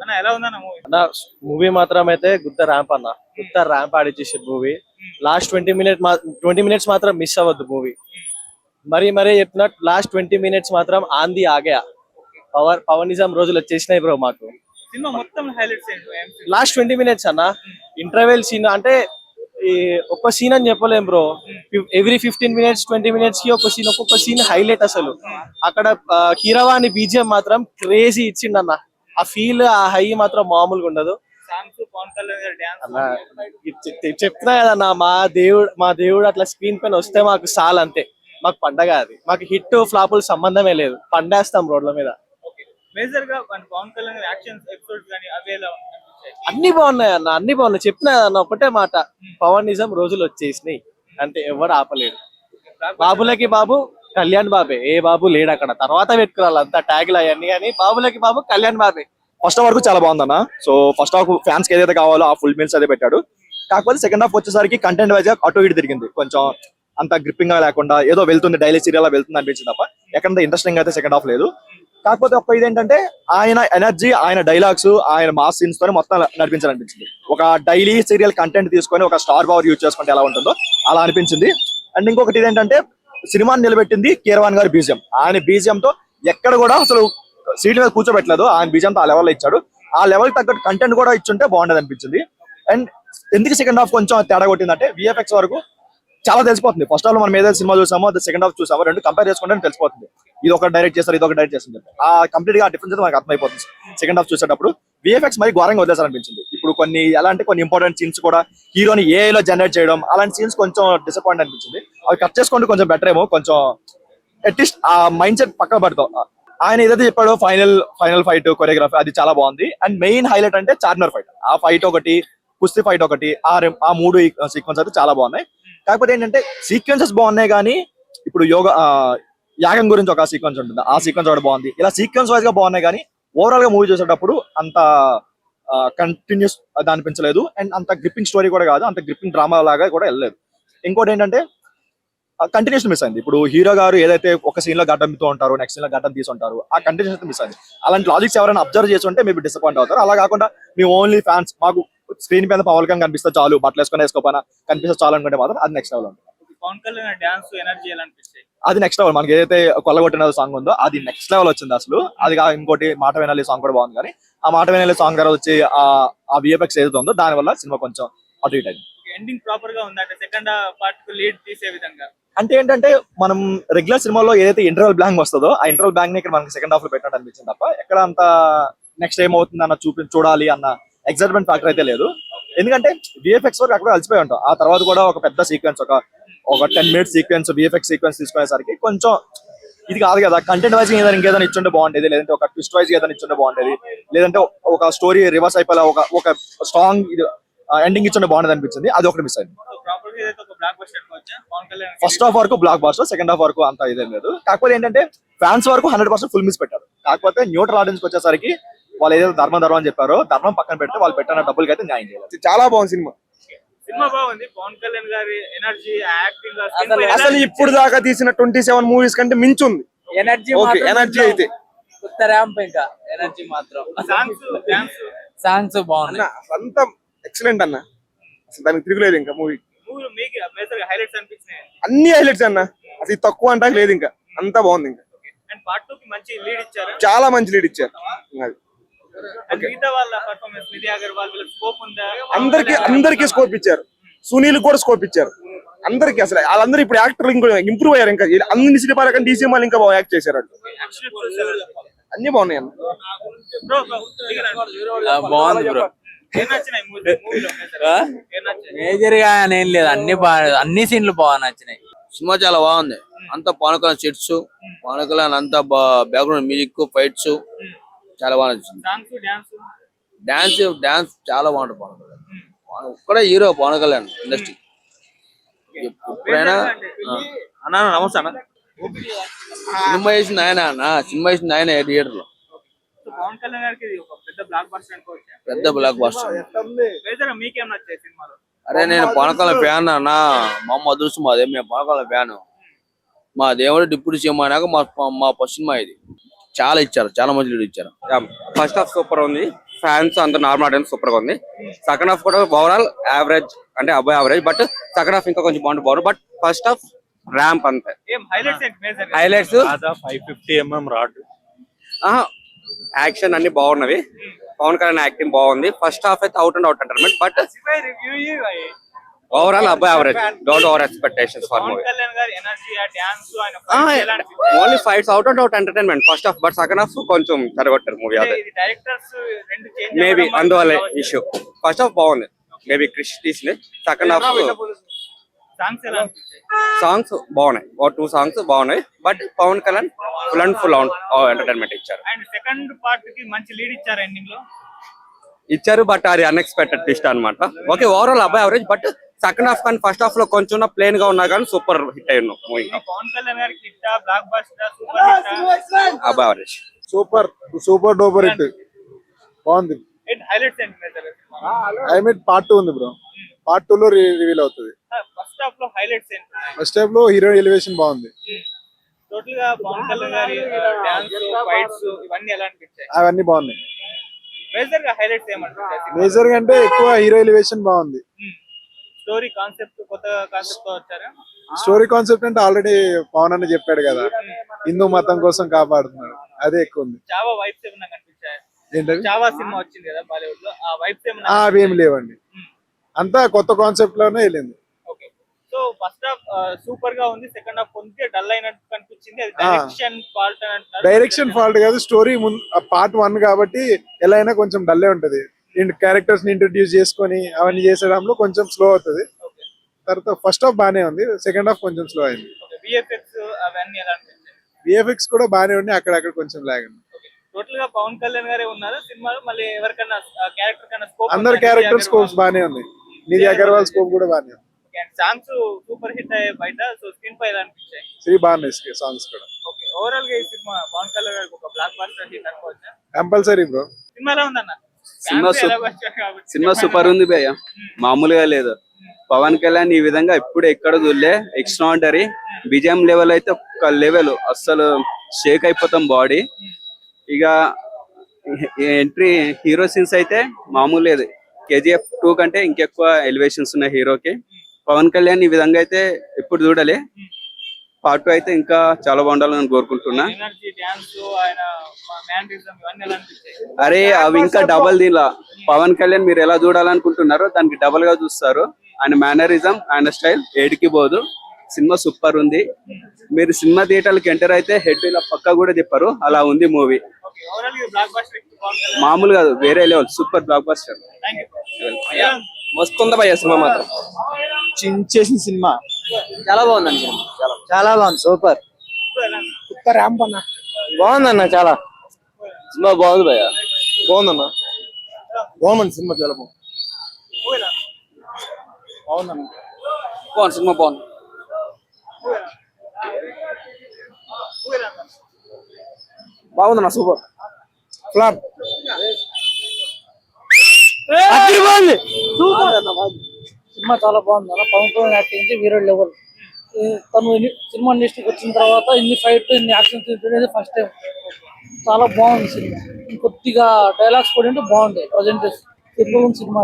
అన్న ఎలా ఉందన్న మూవీ? అన్న మూవీ మాత్రం అయితే గుత్త ర్యాంప్ అన్న, గుత్త ర్యాంప్ ఆడిచ్చేసారు మూవీ. లాస్ట్ 20 మినిట్స్ మాత్రం మిస్ అవ్వద్దు మూవీ. మరీ చెప్పినట్టు లాస్ట్ 20 మినిట్స్ మాత్రం ఆంది ఆగా పవనిజం రోజులు వచ్చేసినాయి బ్రో మాకు. సినిమా మొత్తం హైలైట్స్ ఏంటి? లాస్ట్ 20 మినిట్స్ అన్న, ఇంటర్వెల్ సీన్ అంటే ఈ ఒక్క సీన్ అని చెప్పలేం బ్రో. ఎవ్రీ 15 మినిట్స్ 20 మినిట్స్ కి ఒక్కొక్క సీన్ హైలైట్ అసలు. అక్కడ కీరవాణి బీజిఎం మాత్రం క్రేజీ ఇచ్చిండన్న. ఆ ఫీల్, ఆ హై మాత్రం మామూలుగా ఉండదు సాంగ్స్, పవన్ కళ్యాణ్ గారి డాన్స్. అన్న. చెప్తున్నా కదన్నా, మా దేవుడు అట్లా స్క్రీన్ పైన వస్తే మాకు చాలు అంతే. మాకు పండగ అది. మాకు హిట్ ఫ్లాపులు సంబంధమే లేదు, పండేస్తాం రోడ్ల మీద. ఓకే, మేజర్ గా పవన్ కళ్యాణ్ గారి యాక్షన్స్ ఎపిసోడ్స్ కానీ అవి ఎలా అనిపించాయి? అన్ని బాగున్నాయి అన్న, అన్ని బాగున్నాయి. చెప్తున్నా అన్న ఒకటే మాట, పవన్ నిజం రోజులు వచ్చేసినాయి అంటే ఎవరు ఆపలేడు. బాబులకి బాబు కళ్యాణ్ బాబే, ఏ బాబు లేడు అక్కడ. తర్వాత పెట్టుకోవాలి అంతా ట్యాగ్లు అవన్నీ, కానీ బాబులకి బాబు కళ్యాణ్ బాబే. ఫస్ట్ హాఫ్ వరకు చాలా బాగుందన్న. సో ఫస్ట్ హాఫ్ ఫ్యాన్స్ కి ఏదైతే కావాలో ఆ ఫుల్ మీల్స్ అదే పెట్టాడు. కాకపోతే సెకండ్ హాఫ్ వచ్చేసరికి కంటెంట్ వైజ్ అటు ఇటు తిరిగింది. కొంచెం అంత గ్రిప్పింగ్ గా లేకుండా ఏదో వెళ్తుంది, డైలీ సీరియల్ వెళ్తుంది అనిపించింది తప్ప ఎక్కడ ఇంట్రెస్టింగ్ అయితే సెకండ్ హాఫ్ లేదు. కాకపోతే ఒక్క ఇదేంటంటే ఆయన ఎనర్జీ, ఆయన డైలాగ్స్, ఆయన మాస్ సీన్స్ తోనే మొత్తం నడిపించాలనిపించింది. ఒక డైలీ సీరియల్ కంటెంట్ తీసుకొని ఒక స్టార్ పవర్ యూజ్ చేసుకుంటే ఎలా ఉంటుందో అలా అనిపించింది. అండ్ ఇంకొకటి ఇదేంటంటే సినిమాని నిలబెట్టింది కీరవాణి గారి బీజియం. ఆయన బీజియం తో ఎక్కడ కూడా అసలు సీట్ మీద కూర్చోబెట్టలేదు. ఆయన బీజియం తో ఆ లెవెల్లో ఇచ్చాడు. ఆ లెవెల్ తగ్గట్టు కంటెంట్ కూడా ఇచ్చుంటే బాగుండేది అనిపించింది. అండ్ ఎందుకు సెకండ్ హాఫ్ కొంచెం తేడా కొట్టిందంటే విఎఫ్ఎక్స్ వరకు చాలా తెలిసిపోతుంది. ఫస్ట్ హాఫ్ మనం ఏదైతే సినిమా చూసామో అది సెకండ్ హాఫ్ చూసామో రెండు కంపేర్ చేసుకుంటే తెలిసిపోతుంది. ఇది ఒక డైరెక్ట్ చేస్తారు, ఇది ఒక డైరెక్ట్ చేస్తుంది. ఆ కంప్లీట్ గా డిఫరెన్స్ మనకు అర్థమైపోతుంది సెకండ్ హాఫ్ చూసేటప్పుడు. విఎఫ్ఎక్స్ మరి ఘోరంగా వదిలేసారు అనిపించింది. ఇప్పుడు కొన్ని ఎలా అంటే కొన్ని ఇంపార్టెంట్ సీన్స్ కూడా హీరోని ఏఐలో జనరేట్ చేయడం, అలాంటి సీన్స్ కొంచెం డిసప్పాయింట్ అనిపించింది. అవి కట్ చేసుకుంటే కొంచెం బెటర్ ఏమో. కొంచెం అట్లీస్ట్ ఆ మైండ్ సెట్ పక్కన పెడతాం. ఆయన ఏదైతే చెప్పాడో ఫైనల్ ఫైట్ కొరియోగ్రఫీ అది చాలా బాగుంది. అండ్ మెయిన్ హైలైట్ అంటే చార్మినార్ ఫైట్. ఆ ఫైట్ ఒకటి, కుస్తీ ఫైట్ ఒకటి, ఆ మూడు సీక్వెన్స్ అయితే చాలా బాగున్నాయి. కాకపోతే ఏంటంటే సీక్వెన్సెస్ బాగున్నాయి కానీ ఇప్పుడు యాగం గురించి ఒక సీక్వెన్స్ ఉంటుంది, ఆ సీక్వెన్స్ ఒకటి బాగుంది. ఇలా సీక్వెన్స్ వైజ్ గా బాగున్నాయి కానీ ఓవరాల్ గా మూవీ చూసేటప్పుడు అంత కంటిన్యూస్ అది అనిపించలేదు. అండ్ అంత గ్రిప్పింగ్ స్టోరీ కూడా కాదు, అంత గ్రిప్పింగ్ డ్రామా లాగా కూడా వెళ్ళలేదు. ఇంకోటి ఏంటంటే కంటిన్యూషన్ మిస్ అయింది. ఇప్పుడు హీరో గారు ఏదైతే ఒక సీన్ లో గడ్డంతో ఉంటారు, నెక్స్ట్ సీన్ లో గడ్డం తీసుంటారు, ఆ కంటిన్యూషన్ మిస్ అయింది. అలాంటి లాజిక్స్ ఎవరైనా అబ్జర్వ్ చేసి ఉంటే మేబీ డిసప్పాయింట్ అవుతారు. అలా కాకుండా మీ ఓన్లీ ఫ్యాన్స్ మాకు స్క్రీన్ పైన పవన్ కళ్యాణ్ కనిపిస్తే చాలు, బట్టలు వేసుకోపోయినా కనిపిస్తే చాలు అనుకుంటే మాత్రం అది నెక్స్ట్ లెవెల్ ఉంటుంది. పవన్ కళ్యాణ్ డాన్స్ ఎనర్జీ ఎలా అనిపిస్తాయి? అది నెక్స్ట్ లెవెల్. మనకి ఏదైతే కొల్లగొట్టిన సాంగ్ ఉందో అది నెక్స్ట్ లెవెల్ వచ్చింది అసలు. అది ఇంకోటి మాట వినాలి సాంగ్ కూడా బాగుంది. కానీ ఆ మాట వినాలి సాంగ్ గారు వచ్చి ఆ విఎఫ్ఎక్స్ ఏదైతే ఉందో దాని వల్ల సినిమా కొంచెం అటు ఇటు అయింది. ఎండింగ్ ప్రాపర్ గా ఉందంటే సెకండ్ పార్ట్ కు లీడ్ తీసే విధంగా. అంటే ఏంటంటే మనం రెగ్యులర్ సినిమాలో ఏదైతే ఇంటర్వల్ బ్లాంక్ వస్తుందో ఆ ఇంటర్వల్ బ్లాంక్ ని ఇక్కడ మనకి సెకండ్ హాఫ్ లో పెట్టినట్టు అనిపించింది తప్ప ఎక్కడ అంత నెక్స్ట్ ఏం అవుతుంది అన్న చూడాలి అన్న ఎక్సైట్మెంట్ ఫ్యాక్టర్ అయితే లేదు. ఎందుకంటే విఎఫ్ఎక్స్ వరకు అక్కడ అలసిపోయి ఉంటాం. ఆ తర్వాత కూడా ఒక పెద్ద సీక్వెన్స్, ఒక 10 minutes సీక్వెన్స్, విఎఫ్ఎక్స్ సీక్వెన్స్ తీసుకునేసరికి కొంచెం ఇది కాదు కదా. కంటెంట్ వైజ్ ఏదైనా ఇంకేదైనా ఇచ్చుంటే బాగుండేది, లేదంటే ఒక ట్విస్ట్ వైజ్ ఏదైనా ఇచ్చుంటే బాగుండేది, లేదంటే ఒక స్టోరీ రివర్స్ అయిపోయి ఒక స్ట్రాంగ్ ఎండింగ్ ఇచ్చుంటే బాగుండేది అనిపించింది. అది ఒకటి మిస్ అయింది. ఫస్ట్ హాఫ్ వరకు బ్లాక్ బాస్టర్, సెకండ్ హాఫ్ వరకు అంత ఇదేం లేదు. కాకపోతే ఏంటంటే ఫ్యాన్స్ వరకు 100% ఫుల్ మిస్ పెట్టారు. కాకపోతే న్యూట్రల్ ఆడియన్స్ వచ్చేసరికి వాళ్ళు ఏదైతే ధర్మం అని చెప్పారో ధర్మం పక్కన పెడితే వాళ్ళు పెట్టిన డబ్బులకి అయితే న్యాయం చేయాలి. చాలా బాగుంది సినిమా. సినిమా బాగుంది. పవన్ కళ్యాణ్ గారి ఎనర్జీ, యాక్టింగ్ అసలు ఇప్పుడు దాకా తీసిన 27 మూవీస్ కంటే మించుంది ఎనర్జీ. ఎనర్జీ అయితే కొత్త ర్యాంప్. ఇంకా ఎనర్జీ మాత్రం. సాంగ్స్ బాగున్నాయి. అంతా ఎక్సలెంట్ అన్న. అసలు దానికి తిరుగులేదు ఇంకా మూవీ. హైలైట్స్ అనిపించినాయి. అన్ని హైలైట్స్ అన్న. అసలు తక్కువ అంటాక లేదు, ఇంకా అంతా బాగుంది. ఇంకా అండ్ పార్ట్ 2 కి మంచి లీడ్ ఇచ్చారు. చాలా మంచి లీడ్ ఇచ్చారు. అందరికి స్కోప్ ఇచ్చారు. సునీల్ కూడా స్కోప్ ఇచ్చారు. అందరికి అసలు వాళ్ళందరూ ఇప్పుడు యాక్టర్లు ఇంకా ఇంప్రూవ్ అయ్యారు. ఇంకా అన్ని సినిమాల కంటే ఈ సినిమాలు ఇంకా బాగా యాక్ట్ చేశారు. అన్ని బాగున్నాయి అన్న. బాగుంది బ్రో. మేజర్ గా ఏం లేదు, అన్ని సీన్లు బాగా నచ్చినాయి. సినిమా చాలా బాగుంది. అంతా పవన్ కళ్యాణ్ సెట్స్, పవన్ కళ్యాణ్ అంతా బ్యాక్గ్రౌండ్ మ్యూజిక్, ఫైట్స్ చాలా బాగా నచ్చింది. డాన్స్ చాలా బాగుంటుంది. పవన్ కళ్యాణ్ ఒక్కడే హీరో పవన్ కళ్యాణ్ ఇండస్ట్రీ. ఎప్పుడైనా అన్నా నమస్తే అన్న. సినిమా వేసింది ఆయన థియేటర్ లో. పెద్ద బ్లాక్ బాస్టర్. అరే నేను పవన్ కళ్యాణ్ ఫ్యాన్ అన్న. మా అమ్మ అదృష్టం అదే, మేము పవన్ కళ్యాణ్ ఫ్యాన్. మా దేవుడు డిప్యూటీ సీఎం అయినాక మా ఫస్ట్ సినిమా ఇది. చాలా ఇచ్చారు, చాలా మంచి లీడ్ ఇచ్చారు. ఫస్ట్ హాఫ్ సూపర్ ఉంది, ఫ్యాన్స్ అంత నార్మల్ ఆడియన్స్ సూపర్ గా ఉంది. సెకండ్ హాఫ్ కూడా ఓవరాల్ యావరేజ్ అంటే above average, but second half ఇంకా కొంచెం బాగుంది. బట్ ఫస్ట్ హాఫ్ ర్యాంప్ అంతే. ఏం హైలైట్స్ ఏంటి మేజర్ గా? హైలైట్స్ 550 రాడ్, యాక్షన్ అన్ని బాగున్నవి. పవన్ కళ్యాణ్ యాక్టింగ్ బాగుంది. ఫస్ట్ హాఫ్ అయితే అవుట్ అండ్ అవుట్ అంటారు, but review overall above average. Don't over expectations for Pawan movie. Kalyan గారి ఎనర్జీ, ఆ డాన్స్, ఆయన fights ఎలా అనిపించాయి? Only fights out and out entertainment first half, but second half కొంచెం చెడగొట్టారు మూవీ. అదే ఇది డైరెక్టర్స్ రెండు చేంజ్ మేబీ అందువల్ల ఇష్యూ. ఫస్ట్ హాఫ్ బాగుంది, మేబీ క్రిష్ తీసింది. సెకండ్ హాఫ్ సాంగ్స్ ఎలా అనిపించాయి? సాంగ్స్ బాగున్నాయి, 2 సాంగ్స్ బాగున్నాయి. But Pawan Kalyan full and full entertainment ఇచ్చారు. అండ్ సెకండ్ పార్ట్ కి మంచి లీడ్ ఇచ్చారు ఎండింగ్ లో. ఇచ్చారు, బట్ అది అన్ఎక్స్పెక్టెడ్ ట్విస్ట్ అన్నమాట. Okay, overall above average, but second half కానీ ఫస్ట్ హాఫ్ లో కొంచెం ప్లేన్ గా ఉన్నా కానీ సూపర్ హిట్ అయ్యాను మూవీ. పవన్ కళ్యాణ్ గారికి hit, blockbuster, super hit, above average. Super duper hit బాగుంది. ఏంటి హైలైట్స్ ఏంటి మేజర్? పార్ట్ 2 ఉంది బ్రో, పార్ట్ 2 లో రివీల్ అవుతుంది. ఫస్ట్ హాఫ్ లో హైలైట్స్ ఏంటి? ఫస్ట్ హాఫ్ లో హీరో ఎలివేషన్ బాగుంది. టోటల్ గా పవన్ కళ్యాణ్ గారి డాన్స్, ఫైట్స్ ఇవన్నీ ఎలా అనిపించాయి? అవన్నీ బాగున్నాయి. మేజర్ గా హైలైట్స్ ఏమంటారు? మేజర్ గా అంటే ఎక్కువ హీరో ఎలివేషన్ బాగుంది. స్టోరీ కాన్సెప్ట్, కొత్త కాన్సెప్ట్ తో వచ్చారా? స్టోరీ కాన్సెప్ట్ అంటే ఆల్రెడీ పవన్ అన్న చెప్పాడు కదా, హిందూ మతం కోసం కాపాడుతున్నాడు, అదే ఎక్కువ ఉంది. చావా వైబ్స్ ఏమన్నా కనిపించాయి? ఏంటది? చావా సినిమా వచ్చింది కదా బాలీవుడ్ లో, ఆ వైబ్స్ ఏమన్నా? అవేం లేవండి, అంతా కొత్త కాన్సెప్ట్ లోనే వెళ్ళింది. Okay, so first half super గా ఉంది, సెకండ్ హాఫ్ కొంచెం డల్ అయినట్టు కనిపించింది. అది డైరెక్షన్ ఫాల్ట్ అని అంటారు. డైరెక్షన్ ఫాల్ట్ కాదు, స్టోరీ పార్ట్ 1 కాబట్టి ఎలా అయినా కొంచెం డల్లే ఉంటది. క్యారెక్టర్స్ ని ఇంట్రొడ్యూస్ చేసుకొని అవన్నీ చేసేయడంలో కొంచెం స్లో అవుతుంది. తర్వాత ఫస్ట్ హాఫ్ బానే ఉంది, సెకండ్ హాఫ్ కొంచెం స్లో అయింది. విఎఫ్ఎక్స్ అవన్నీ ఎలా అనిపించాయి? విఎఫ్ఎక్స్ కూడా బానే ఉన్నాయి, అక్కడక్కడ కొంచెం లాగ్ ఉంది. టోటల్ గా పవన్ కళ్యాణ్ గారే ఉన్నారు సినిమాలో, మళ్ళీ ఎవరికైనా క్యారెక్టర్ కన్నా స్కోప్? అందరు క్యారెక్టర్ స్కోప్స్ బానే ఉన్నాయి, నిధి అగర్వాల్ స్కోప్ కూడా బానే ఉంది. సాంగ్స్ సూపర్ హిట్ అయ్యే బయట, సో స్క్రీన్ పై ఎలా అనిపించాయి? శ్రీ బాగున్నాయి సాంగ్స్ కూడా. ఓకే, ఓవరాల్ గా ఈ సినిమా పవన్ కళ్యాణ్ గారికి ఒక బ్లాక్ బస్టర్ హిట్ అనుకోవచ్చా? Compulsory bro. సినిమా ఎలా ఉందన్న? సినిమా సూపర్ ఉంది భయ్య, మామూలుగా లేదు. పవన్ కళ్యాణ్ ఈ విధంగా ఇప్పుడు ఎక్కడ చూడలే, ఎక్స్ట్రాడనరీ విజయం లెవెల్ అయితే ఒక లెవెల్, అస్సలు షేక్ అయిపోతాం బాడీ. ఇక ఎంట్రీ హీరో సీన్స్ అయితే మామూలు లేదు. KGF 2 కంటే ఇంకెక్కువ ఎలివేషన్స్ ఉన్నాయి హీరోకి. పవన్ కళ్యాణ్ ఈ విధంగా అయితే ఎప్పుడు చూడలే. పార్ట్ 2 అయితే ఇంకా చాలా బాగుండాలని కోరుకుంటున్నా. ఎనర్జీ, డాన్స్, ఆయన మ్యానరిజం ఇవన్నీ ఎలా అనిపించాయి? అరే అవి ఇంకా డబల్ దీనిలా. పవన్ కళ్యాణ్ మీరు ఎలా చూడాలనుకుంటున్నారో దానికి డబల్ గా చూస్తారు. ఆయన మేనరిజం, ఆయన స్టైల్ ఏడికి పోదు. సినిమా సూపర్ ఉంది. మీరు సినిమా థియేటర్కి ఎంటర్ అయితే హెడ్ ఇలా పక్క కూడా తిప్పారు, అలా ఉంది మూవీ. ఓకే, ఓవరాల్ గా blockbuster hit Pawan Kalyan. మామూలు కాదు, వేరే level, super blockbuster. Thank you. మస్తుందా భయ్య సినిమా మాత్రం. చించేసిన సినిమా చాలా బాగుందండి, చాలా బాగుంది, సూపర్. బాగుందన్న, చాలా సినిమా బాగుంది భయ్య. బాగుందన్న, బాగుంది సినిమా, చాలా బాగుంది. బాగుంది సినిమా, బాగుంది. బాగుందన్న, సూపర్. ఫ్లాప్ సినిమా చాలా బాగుంది అన్న. పవన్ కళ్యాణ్ యాక్టింగ్ వేరే లెవెల్. తను సినిమా ఇండస్ట్రీకి వచ్చిన తర్వాత ఇన్ని ఫైట్, ఇన్ని యాక్షన్ చూపించేది ఫస్ట్ టైం. చాలా బాగుంది సినిమా. కొద్దిగా డైలాగ్స్ కూడా ఉంటే బాగుంది. ప్రజెంటేషన్ సినిమా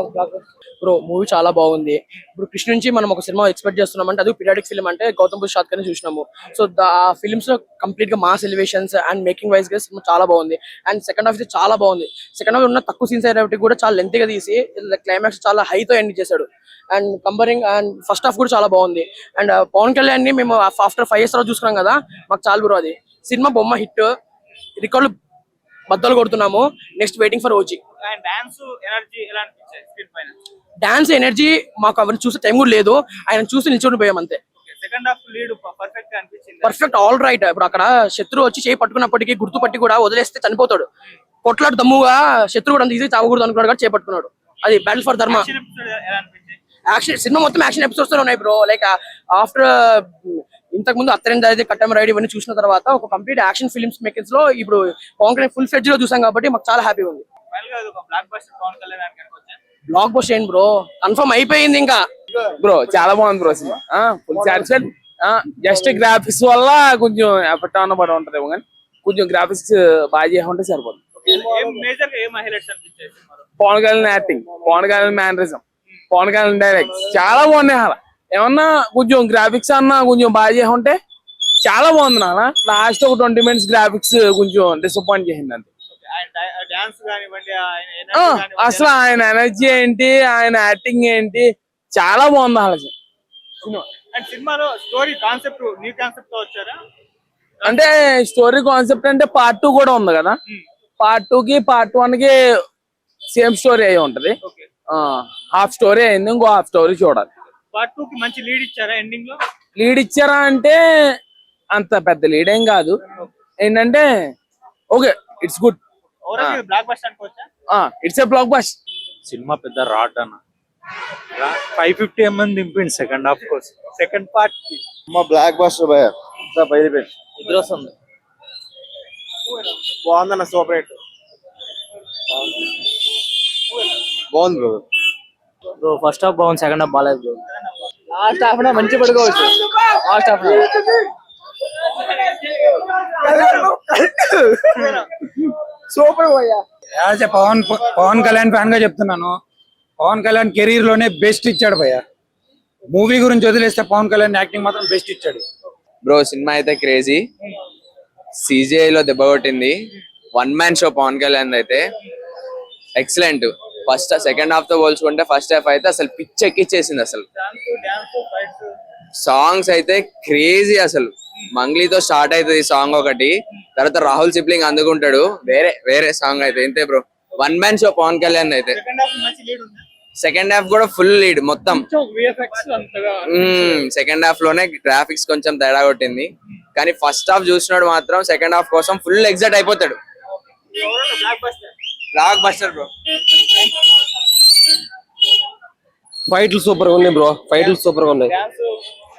బ్రో మూవీ చాలా బాగుంది. ఇప్పుడు కృష్ణ నుంచి మనం ఒక సినిమా ఎక్స్పెక్ట్ చేస్తున్నాం అంటే అది పీరియాడిక్ ఫిల్మ్ అంటే గౌతమ్ బుద్ధ్ షాత్కర్ని చూసినాము. సో ఆ ఫిల్మ్స్ లో కంప్లీట్ గా mass elevations and making wise గా సినిమా చాలా బాగుంది. అండ్ సెకండ్ హాఫ్ చాలా బాగుంది. సెకండ్ హాఫ్ ఉన్న తక్కువ సీన్స్ అయినప్పటికీ కూడా చాలా లెంత్ గా తీసి క్లైమాక్స్ చాలా హైతో ఎండ్ చేశాడు. And comparing and first half కూడా చాలా బాగుంది. అండ్ పవన్ కళ్యాణ్ ని మేము ఆఫ్టర్ 5 years తర్వాత చూసుకున్నాం కదా, మాకు చాలా బ్రో అది సినిమా బొమ్మ హిట్, రికార్డులు బద్దలు కొడుతున్నాము. Next waiting for OG. Dance energy ఎలా అనిపించాయి స్క్రీన్ పైన? డాన్స్ ఎనర్జీ మాకు అవన్నీ చూసే టైం కూడా లేదు, ఆయన చూసి నిల్చొని పోయాం అంతే. సెకండ్ హాఫ్ లీడ్ పర్ఫెక్ట్ గా అనిపించింది. Perfect, all right. ఇప్పుడు అక్కడ శత్రువు వచ్చి చేయి పట్టుకున్నప్పటికీ గుర్తుపట్టి కూడా వదిలేస్తే చనిపోతాడు. కొట్లాడు దమ్ముగా శత్రువు కూడా అంత ఈజీ చావకూడదు అనుకున్నాడు కూడా చేపట్టుకున్నాడు. అది బ్యాటిల్ ఫర్ ధర్మ. యాక్షన్ ఎపిసోడ్ ఎలా అనిపించాయి? యాక్షన్ సినిమా మొత్తం యాక్షన్ ఎపిసోడ్స్ ఉన్నాయి బ్రో. లైక్ ఆఫ్టర్ ఇంతకు ముందు అత్తరేంద్ర కట్టం రైడ్ ఇవన్నీ చూసిన తర్వాత ఒక కంప్లీట్ యాక్షన్ ఫిల్మ్స్ మేకింగ్స్ లో ఇప్పుడు పవన్ కళ్యాణ్ ఫుల్ ఫ్లెడ్జ్ లో చూసాం కాబట్టి మాకు చాలా హ్యాపీగా ఉంది. ఫైనల్ గా ఒక బ్లాక్ బస్టర్ పవన్ కళ్యాణ్ అనుకోవచ్చా? బ్లాక్ బస్టర్ ఏంటి బ్రో, కన్ఫర్మ్ అయిపోయింది. ఇంకా బ్రో చాలా బాగుంది bro cinema. Full satisfied. Just graphics వల్ల కొంచెం ఎఫెక్ట్ అన్న పడి ఉంటది, కానీ కొంచెం గ్రాఫిక్స్ బాగా చేయకుంటే సరిపోతుంది. ఏం మేజర్ గా ఏం హైలైట్స్ అనిపించాయి సినిమాలో? Pawan Kalyan acting, Pawan Kalyan mannerism, Pawan Kalyan direct చాలా బాగున్నాయి. అలా ఏమన్నా కొంచెం గ్రాఫిక్స్ అన్నా కొంచెం బాగా చేయకుంటే చాలా బాగుంది నాన్న. లాస్ట్ ఒక 20 minutes గ్రాఫిక్స్ కొంచెం డిసప్పాయింట్ చేసింది అంతే. ఆయన డాన్స్ కానివ్వండి, ఆయన ఆ, energy కానివ్వండి, అసలు ఆయన ఎనర్జీ ఏంటి, ఆయన యాక్టింగ్ ఏంటి, చాలా బాగుంది అసలు. అండ్ సినిమాలో స్టోరీ కాన్సెప్ట్ న్యూ కాన్సెప్ట్ తో వచ్చారా? అంటే స్టోరీ కాన్సెప్ట్ అంటే పార్ట్ 2 కూడా ఉంది కదా. పార్ట్ 2 కి పార్ట్ 1 కి సేమ్ స్టోరీ అయి ఉంటది. ఓకే, హాఫ్ స్టోరీ అయింది, ఇంకో హాఫ్ స్టోరీ చూడాలి. పార్ట్ 2 కి మంచి లీడ్ ఇచ్చారా ఎండింగ్ లో? లీడ్ ఇచ్చారా అంటే అంత పెద్ద లీడ్ ఏం కాదు. ఏంటంటే okay, it's good, overall blockbuster అనుకోవచ్చా? It's a block bus. సినిమా పెద్ద రాడ్ అన్న 550 mm దింపిండి సెకండ్ హాఫ్ కోసం, సెకండ్ పార్ట్ కి. బ్లాక్ బస్టర్ భయ బయలుపెట్టి నిద్ర వస్తుంది. బాగుందన్న, సూపర్ హిట్. బాగుంది బ్రో. బ్రో ఫస్ట్ హాఫ్ బాగుంది, సెకండ్ హాఫ్ బాగాలేదు బ్రో. లాస్ట్ హాఫ్ మంచి పడుకోవచ్చు. లాస్ట్ హాఫ్ సూపర్ పోయా. As a Pawan Kalyan fan గా చెప్తున్నాను, పవన్ కళ్యాణ్ కెరీర్ లోనే బెస్ట్ ఇచ్చాడు భయ్య. మూవీ గురించి వదిలేస్తే పవన్ కళ్యాణ్ యాక్టింగ్ మాత్రం బెస్ట్ ఇచ్చాడు. బ్రో సినిమా అయితే క్రేజీ, CGI లో దెబ్బ కొట్టింది. 1 man షో పవన్ కళ్యాణ్ అయితే ఎక్సలెంట్. ఫస్ట్ సెకండ్ హాఫ్ తో పోల్చుకుంటే ఫస్ట్ హాఫ్ అయితే అసలు పిచ్ ఎక్కిచ్చేసింది. అసలు డాన్స్ ఫైట్స్ సాంగ్స్ అయితే క్రేజీ. అసలు మంగ్లీతో స్టార్ట్ అవుతుంది సాంగ్ ఒకటి, తర్వాత రాహుల్ సిప్లింగ్ అందుకుంటాడు, వేరే వేరే సాంగ్ అయితే ఇంతే bro. 1 man show Pawan Kalyan అయితే. సెకండ్ హాఫ్ మంచి లీడ్ ఉంది. సెకండ్ హాఫ్ కూడా ఫుల్ లీడ్ మొత్తం. VFX అంతగా సెకండ్ హాఫ్ లోనే గ్రాఫిక్స్ కొంచెం తేడా కొట్టింది, కానీ ఫస్ట్ హాఫ్ చూసినాడు మాత్రం సెకండ్ హాఫ్ కోసం ఫుల్ ఎగ్జైట్ అయిపోతాడు. Overall blockbuster. Blockbuster bro. ఫైట్లు సూపర్ గా ఉన్నాయి బ్రో, ఫైట్లు సూపర్ గా ఉన్నాయి. Dance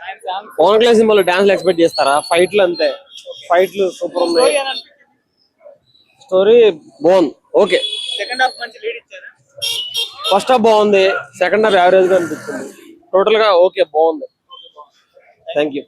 and songs Pawan Kalyan సినిమాలో డాన్స్ ఎక్స్పెక్ట్ చేస్తారా? ఫైట్లు అంతే, ఫైట్లు సూపర్ ఉన్నాయి. స్టోరీ బాగుంది, ఓకే. సెకండ్ హాఫ్ మంచి లీడ్ ఇచ్చారా? ఫస్ట్ హాఫ్ బాగుంది, సెకండ్ హాఫ్ యావరేజ్ గా అనిపిస్తుంది. టోటల్ గా ఓకే, బాగుంది. Thank you.